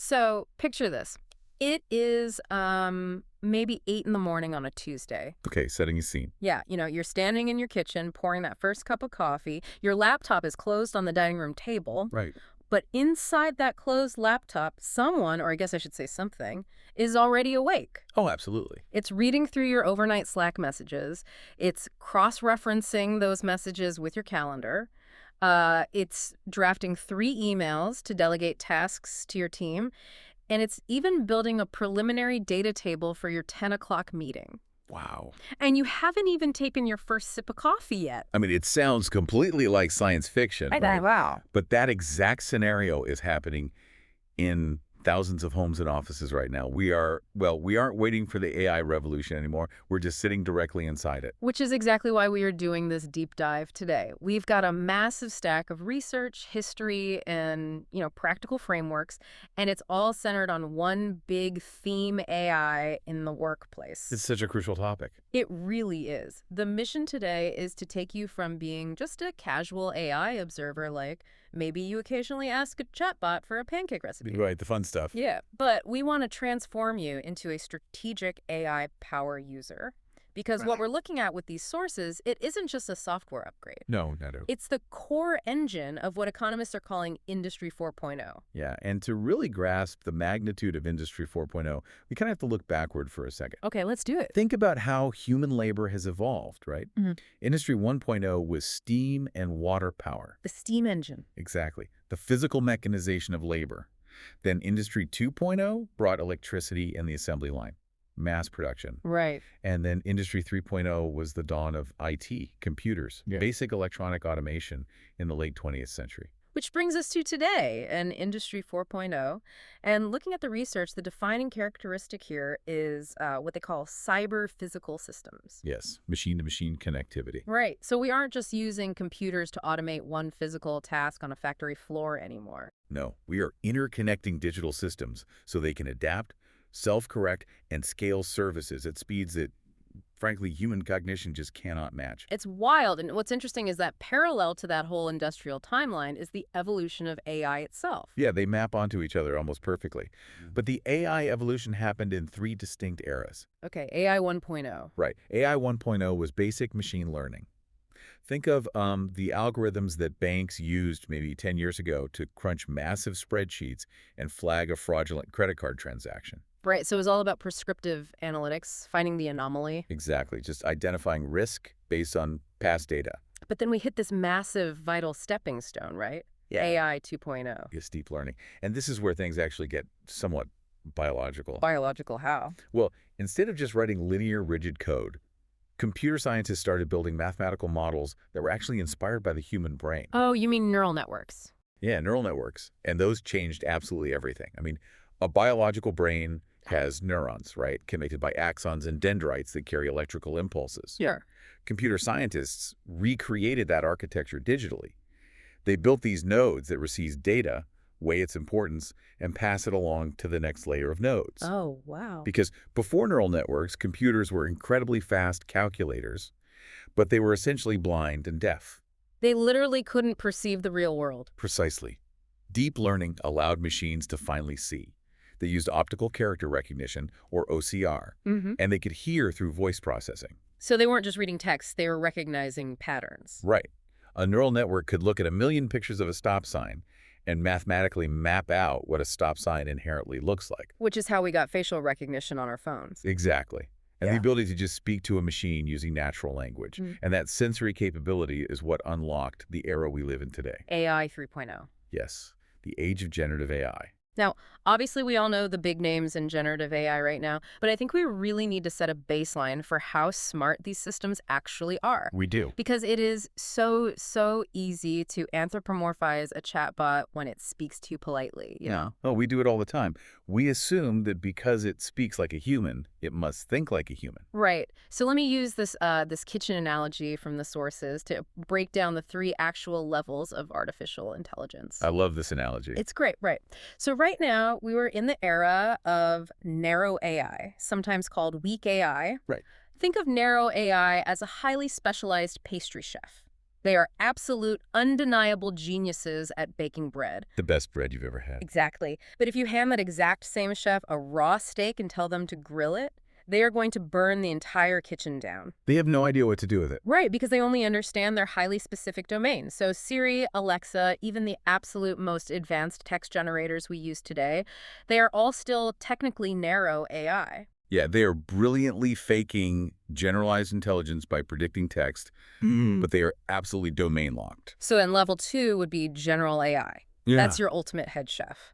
So picture this. It is maybe 8 in the morning on a Tuesday. Okay, setting a scene. Yeah, you're standing in your kitchen pouring that first cup of coffee. Your laptop is closed on the dining room table. Right. But inside that closed laptop, someone, or I guess I should say something, is already awake. Oh, absolutely. It's reading through your overnight Slack messages. It's cross-referencing those messages with your calendar. It's drafting 3 emails to delegate tasks to your team. And it's even building a preliminary data table for your 10 o'clock meeting. Wow. And you haven't even taken your first sip of coffee yet. I mean, it sounds completely like science fiction, right? Wow. But that exact scenario is happening in thousands of homes and offices right now. We aren't waiting for the AI revolution anymore. We're just sitting directly inside it. Which is exactly why we are doing this deep dive today. We've got a massive stack of research, history, and, practical frameworks, and it's all centered on one big theme: AI in the workplace. It's such a crucial topic. It really is. The mission today is to take you from being just a casual AI observer, like maybe you occasionally ask a chatbot for a pancake recipe. Right, the fun stuff. Yeah, but we want to transform you into a strategic AI power user. Because what we're looking at with these sources, it isn't just a software upgrade. No. It's the core engine of what economists are calling Industry 4.0. Yeah, and to really grasp the magnitude of Industry 4.0, we kind of have to look backward for a second. Okay, let's do it. Think about how human labor has evolved, right? Mhm. Industry 1.0 was steam and water power. The steam engine. Exactly. The physical mechanization of labor. Then Industry 2.0 brought electricity and the assembly line, mass production. Right. And then Industry 3.0 was the dawn of IT, computers, basic electronic automation in the late 20th century. Which brings us to today, an Industry 4.0. And looking at the research, the defining characteristic here is what they call cyber-physical systems. Yes, machine-to-machine connectivity. Right. So we aren't just using computers to automate one physical task on a factory floor anymore. No, we are interconnecting digital systems so they can adapt, self-correct, and scale services at speeds that, frankly, human cognition just cannot match. It's wild. And what's interesting is that parallel to that whole industrial timeline is the evolution of AI itself. Yeah, they map onto each other almost perfectly. But the AI evolution happened in 3 distinct eras. Okay, AI 1.0. Right. AI 1.0 was basic machine learning. Think of the algorithms that banks used maybe 10 years ago to crunch massive spreadsheets and flag a fraudulent credit card transaction. Right, so it was all about prescriptive analytics, finding the anomaly. Exactly, just identifying risk based on past data. But then we hit this massive vital stepping stone, right? Yeah. AI 2.0. Is deep learning. And this is where things actually get somewhat biological. Biological how? Well, instead of just writing linear, rigid code, computer scientists started building mathematical models that were actually inspired by the human brain. Oh, you mean neural networks? Yeah, neural networks. And those changed absolutely everything. I mean, a biological brain has neurons, right, connected by axons and dendrites that carry electrical impulses. Sure. Computer scientists recreated that architecture digitally. They built these nodes that receive data, weigh its importance, and pass it along to the next layer of nodes. Oh, wow. Because before neural networks, computers were incredibly fast calculators, but they were essentially blind and deaf. They literally couldn't perceive the real world. Precisely. Deep learning allowed machines to finally see. They used optical character recognition, or OCR, and they could hear through voice processing. So they weren't just reading text, they were recognizing patterns. Right. A neural network could look at a million pictures of a stop sign and mathematically map out what a stop sign inherently looks like. Which is how we got facial recognition on our phones. Exactly. And Yeah. the ability to just speak to a machine using natural language. And that sensory capability is what unlocked the era we live in today. AI 3.0. Yes, the age of generative AI. Now, obviously, we all know the big names in generative AI right now, but I think we really need to set a baseline for how smart these systems actually are. We do. Because it is so easy to anthropomorphize a chatbot when it speaks too politely, you know? Oh, we do it all the time. We assume that because it speaks like a human, it must think like a human. Right. So let me use this kitchen analogy from the sources to break down the 3 actual levels of artificial intelligence. I love this analogy. It's great, right. So right now, we were in the era of narrow AI, sometimes called weak AI. Right. Think of narrow AI as a highly specialized pastry chef. They are absolute, undeniable geniuses at baking bread. The best bread you've ever had. Exactly. But if you hand that exact same chef a raw steak and tell them to grill it, they are going to burn the entire kitchen down. They have no idea what to do with it. Right, because they only understand their highly specific domain. So Siri, Alexa, even the absolute most advanced text generators we use today, they are all still technically narrow AI. Yeah, they are brilliantly faking generalized intelligence by predicting text, but they are absolutely domain locked. So then level 2 would be general AI. Yeah. That's your ultimate head chef.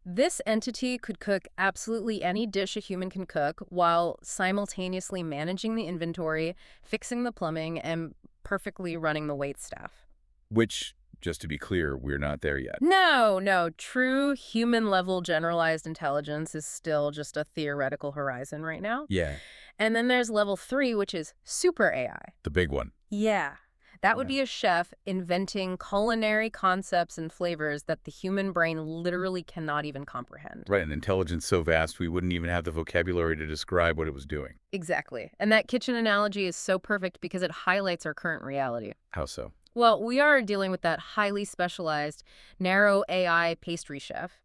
This entity could cook absolutely any dish a human can cook while simultaneously managing the inventory, fixing the plumbing, and perfectly running the waitstaff. Which, just to be clear, we're not there yet. No, no. True human-level generalized intelligence is still just a theoretical horizon right now. Yeah. And then there's level 3, which is super AI. The big one. Yeah. That would Yeah. be a chef inventing culinary concepts and flavors that the human brain literally cannot even comprehend. Right, an intelligence so vast we wouldn't even have the vocabulary to describe what it was doing. Exactly. And that kitchen analogy is so perfect because it highlights our current reality. How so? Well, we are dealing with that highly specialized, narrow AI pastry chef.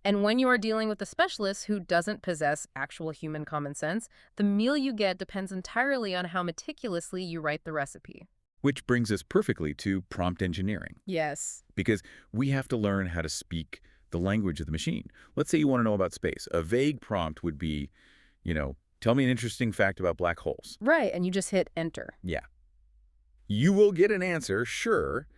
And when you are dealing with a specialist who doesn't possess actual human common sense, the meal you get depends entirely on how meticulously you write the recipe. Which brings us perfectly to prompt engineering, Yes. because we have to learn how to speak the language of the machine. Let's say you want to know about space. A vague prompt would be, tell me an interesting fact about black holes. Right, and you just hit enter. Yeah. You will get an answer, sure,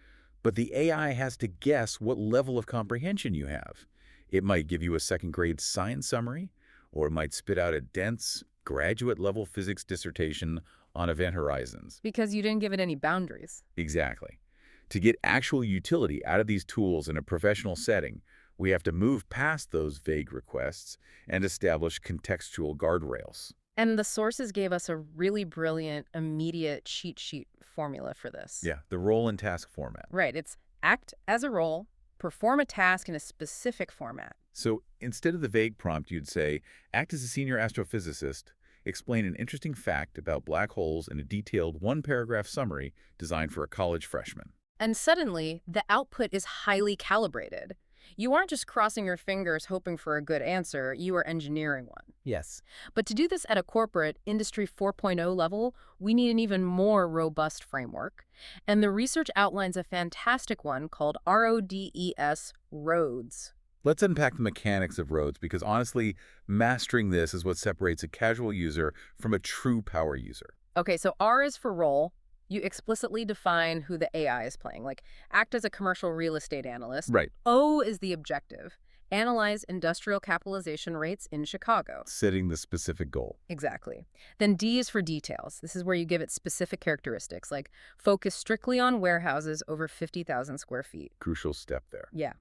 but the AI has to guess what level of comprehension you have. It might give you a second-grade science summary, or it might spit out a dense, graduate-level physics dissertation on event horizons. Because you didn't give it any boundaries. Exactly. To get actual utility out of these tools in a professional setting, we have to move past those vague requests and establish contextual guardrails. And the sources gave us a really brilliant, immediate cheat sheet formula for this. Yeah, the role and task format. Right, it's act as a role, perform a task in a specific format. So instead of the vague prompt, you'd say, act as a senior astrophysicist, explain an interesting fact about black holes in a detailed one-paragraph summary designed for a college freshman. And suddenly, the output is highly calibrated. You aren't just crossing your fingers hoping for a good answer, you are engineering one. Yes. But to do this at a corporate Industry 4.0 level, we need an even more robust framework. And the research outlines a fantastic one called RODES, ROADS. Let's unpack the mechanics of roads, because honestly, mastering this is what separates a casual user from a true power user. Okay, so R is for role. You explicitly define who the AI is playing, like act as a commercial real estate analyst. Right. O is the objective. Analyze industrial capitalization rates in Chicago. Setting the specific goal. Exactly. Then D is for details. This is where you give it specific characteristics, like focus strictly on warehouses over 50,000 square feet. Crucial step there. Yeah.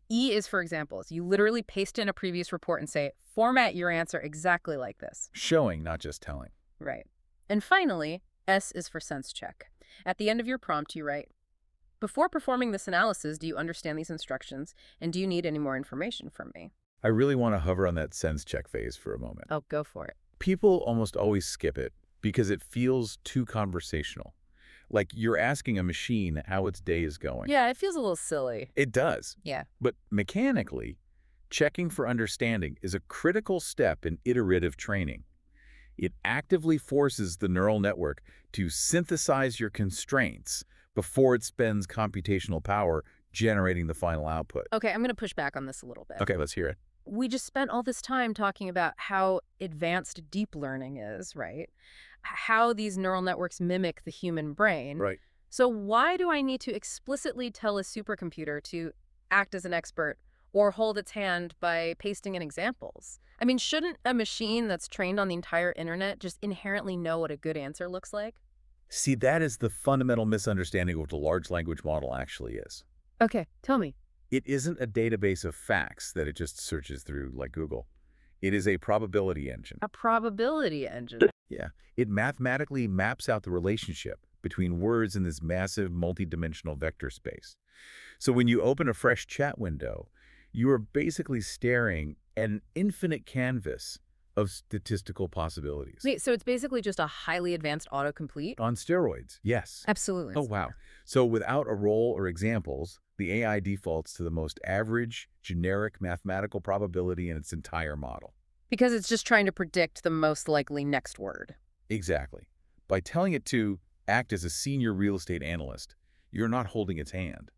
E is for examples. You literally paste in a previous report and say, format your answer exactly like this. Showing, not just telling. Right. And finally, S is for sense check. At the end of your prompt, you write, before performing this analysis, do you understand these instructions, and do you need any more information from me? I really want to hover on that sense check phase for a moment. Oh, go for it. People almost always skip it because it feels too conversational. Like you're asking a machine how its day is going. Yeah, it feels a little silly. It does. Yeah. But mechanically, checking for understanding is a critical step in iterative training. It actively forces the neural network to synthesize your constraints before it spends computational power generating the final output. Okay, I'm going to push back on this a little bit. Okay, let's hear it. We just spent all this time talking about how advanced deep learning is, right? How these neural networks mimic the human brain. Right. So why do I need to explicitly tell a supercomputer to act as an expert or hold its hand by pasting in examples? I mean, shouldn't a machine that's trained on the entire internet just inherently know what a good answer looks like? See, that is the fundamental misunderstanding of what a large language model actually is. Okay, tell me. It isn't a database of facts that it just searches through like Google. It is a probability engine. A probability engine. Yeah. It mathematically maps out the relationship between words in this massive multidimensional vector space. So when you open a fresh chat window, you are basically staring at an infinite canvas of statistical possibilities. Wait, so it's basically just a highly advanced autocomplete? On steroids, yes. Absolutely. Oh, wow. So without a role or examples, the AI defaults to the most average, generic mathematical probability in its entire model. Because it's just trying to predict the most likely next word. Exactly. By telling it to act as a senior real estate analyst, you're not holding its hand.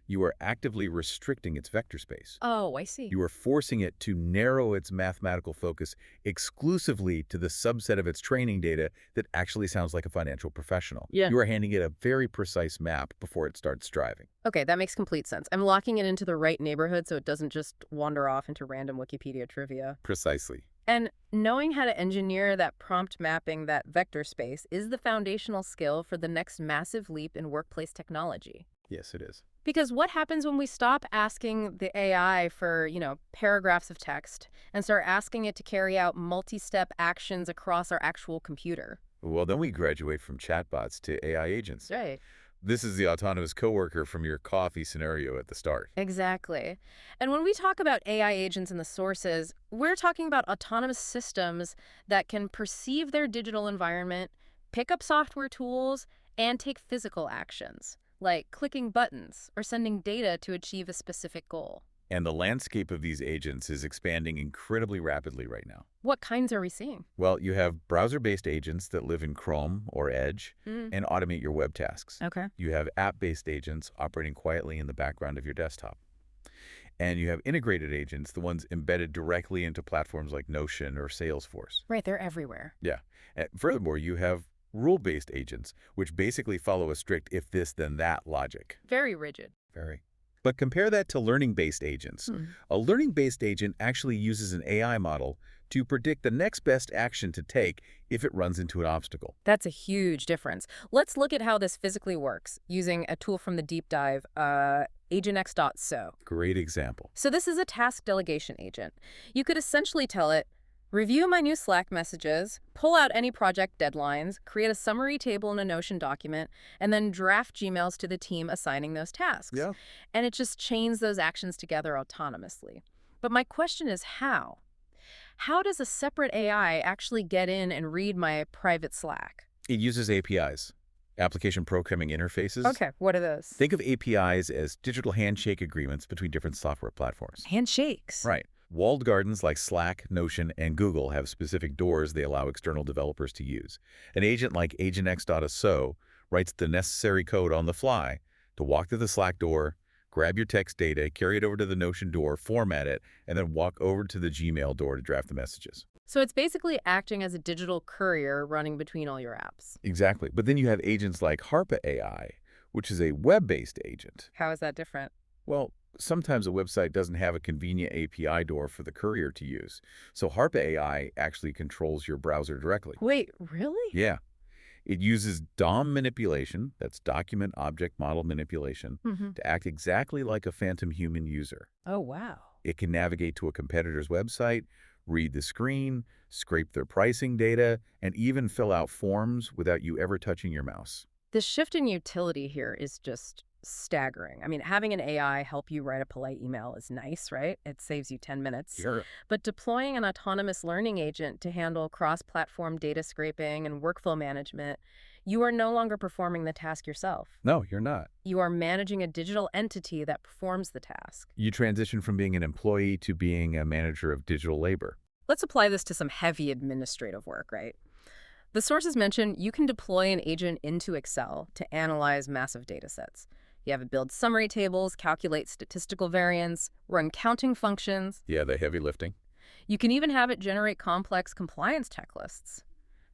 You are actively restricting its vector space. Oh, I see. You are forcing it to narrow its mathematical focus exclusively to the subset of its training data that actually sounds like a financial professional. Yeah. You are handing it a very precise map before it starts driving. Okay, that makes complete sense. I'm locking it into the right neighborhood so it doesn't just wander off into random Wikipedia trivia. Precisely. And knowing how to engineer that prompt mapping, that vector space, is the foundational skill for the next massive leap in workplace technology. Yes, it is. Because what happens when we stop asking the AI for, paragraphs of text and start asking it to carry out multi-step actions across our actual computer? Well, then we graduate from chatbots to AI agents. Right. This is the autonomous coworker from your coffee scenario at the start. Exactly. And when we talk about AI agents in the sources, we're talking about autonomous systems that can perceive their digital environment, pick up software tools, and take physical actions, like clicking buttons or sending data to achieve a specific goal. And the landscape of these agents is expanding incredibly rapidly right now. What kinds are we seeing? Well, you have browser-based agents that live in Chrome or Edge Mm. and automate your web tasks. Okay. You have app-based agents operating quietly in the background of your desktop. And you have integrated agents, the ones embedded directly into platforms like Notion or Salesforce. Right, they're everywhere. Yeah. And furthermore, you have rule-based agents, which basically follow a strict if this, then that logic. Very rigid. Very. But compare that to learning-based agents. Hmm. A learning-based agent actually uses an AI model to predict the next best action to take if it runs into an obstacle. That's a huge difference. Let's look at how this physically works using a tool from the deep dive, agentx.so. Great example. So this is a task delegation agent. You could essentially tell it, review my new Slack messages, pull out any project deadlines, create a summary table in a Notion document, and then draft Gmails to the team assigning those tasks. Yeah. And it just chains those actions together autonomously. But my question is how? How does a separate AI actually get in and read my private Slack? It uses APIs, application programming interfaces. Okay, what are those? Think of APIs as digital handshake agreements between different software platforms. Handshakes. Right. Walled gardens like Slack, Notion, and Google have specific doors they allow external developers to use. An agent like agentx.so writes the necessary code on the fly to walk to the Slack door, grab your text data, carry it over to the Notion door, format it, and then walk over to the Gmail door to draft the messages. So it's basically acting as a digital courier running between all your apps. Exactly. But then you have agents like Harpa AI, which is a web-based agent. How is that different? Well, sometimes a website doesn't have a convenient API door for the courier to use. So Harpa AI actually controls your browser directly. Wait, really? Yeah. It uses DOM manipulation, that's document object model manipulation, Mm-hmm. to act exactly like a phantom human user. Oh, wow. It can navigate to a competitor's website, read the screen, scrape their pricing data, and even fill out forms without you ever touching your mouse. The shift in utility here is just staggering. I mean, having an AI help you write a polite email is nice, right? It saves you 10 minutes. Sure. But deploying an autonomous learning agent to handle cross-platform data scraping and workflow management, you are no longer performing the task yourself. No, you're not. You are managing a digital entity that performs the task. You transition from being an employee to being a manager of digital labor. Let's apply this to some heavy administrative work, right? The sources mention you can deploy an agent into Excel to analyze massive data sets. You have it build summary tables, calculate statistical variance, run counting functions. Yeah, the heavy lifting. You can even have it generate complex compliance checklists.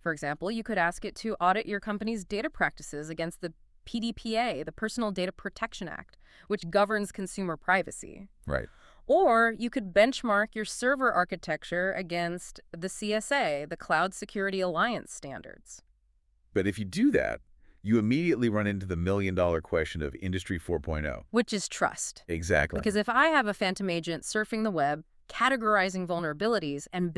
For example, you could ask it to audit your company's data practices against the PDPA, the Personal Data Protection Act, which governs consumer privacy. Right. Or you could benchmark your server architecture against the CSA, the Cloud Security Alliance standards. But if you do that, you immediately run into the million-dollar question of Industry 4.0. Which is trust. Exactly. Because if I have a phantom agent surfing the web, categorizing vulnerabilities, and